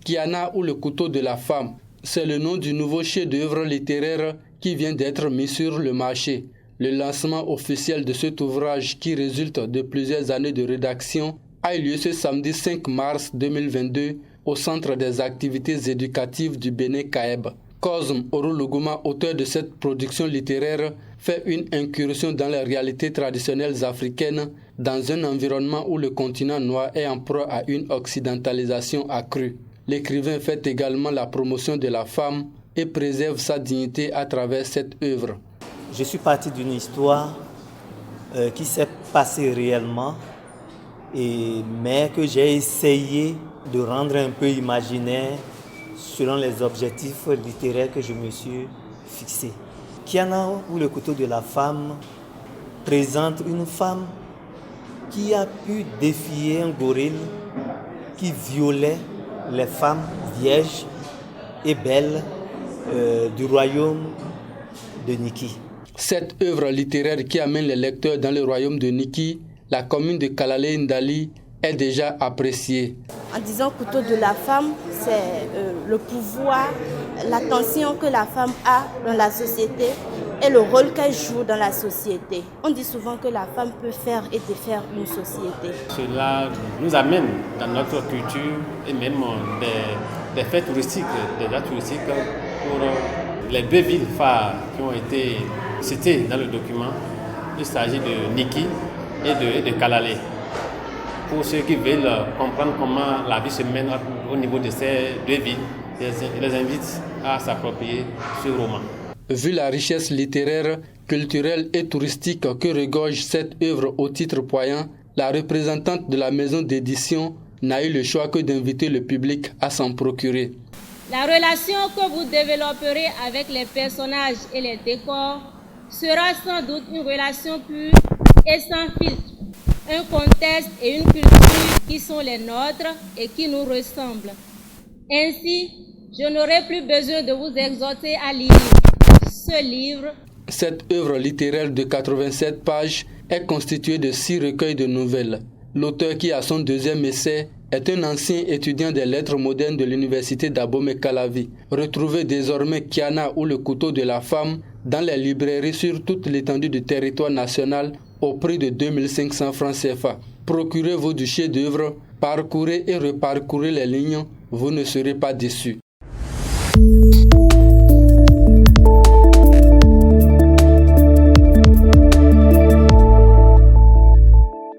Kiana ou le couteau de la femme, c'est le nom du nouveau chef-d'œuvre littéraire qui vient d'être mis sur le marché. Le lancement officiel de cet ouvrage, qui résulte de plusieurs années de rédaction, a eu lieu ce samedi 5 mars 2022 au Centre des activités éducatives du Bénin Kaeb. Cosme Orologuma, auteur de cette production littéraire, fait une incursion dans les réalités traditionnelles africaines dans un environnement où le continent noir est en proie à une occidentalisation accrue. L'écrivain fait également la promotion de la femme et préserve sa dignité à travers cette œuvre. Je suis parti d'une histoire qui s'est passée réellement, mais que j'ai essayé de rendre un peu imaginaire selon les objectifs littéraires que je me suis fixés. Kiana ou le couteau de la femme présente une femme qui a pu défier un gorille qui violait les femmes vierges et belles du royaume de Niki. Cette œuvre littéraire qui amène les lecteurs dans le royaume de Niki, la commune de Kalale Ndali, est déjà appréciée. En disant couteau de la femme, c'est le pouvoir, l'attention que la femme a dans la société et le rôle qu'elle joue dans la société. On dit souvent que la femme peut faire et défaire une société. Cela nous amène dans notre culture et même des faits touristiques, des actes touristiques pour les deux villes phares qui ont été citées dans le document. Il s'agit de Niki et de Kalale. Pour ceux qui veulent comprendre comment la vie se mène au niveau de ces deux villes, je les invite à s'approprier ce roman. Vu la richesse littéraire, culturelle et touristique que regorge cette œuvre au titre poignant, la représentante de la maison d'édition n'a eu le choix que d'inviter le public à s'en procurer. La relation que vous développerez avec les personnages et les décors sera sans doute une relation pure et sans filtre. Un contexte et une culture qui sont les nôtres et qui nous ressemblent. Ainsi, je n'aurai plus besoin de vous exhorter à lire ce livre. Cette œuvre littéraire de 87 pages est constituée de 6 recueils de nouvelles. L'auteur, qui a son deuxième essai, est un ancien étudiant des lettres modernes de l'université d'Abomey-Calavi. Retrouvez désormais Kiana ou le couteau de la femme dans les librairies sur toute l'étendue du territoire national au prix de 2500 francs CFA. Procurez-vous du chef-d'œuvre, parcourez et reparcourez les lignes, vous ne serez pas déçus.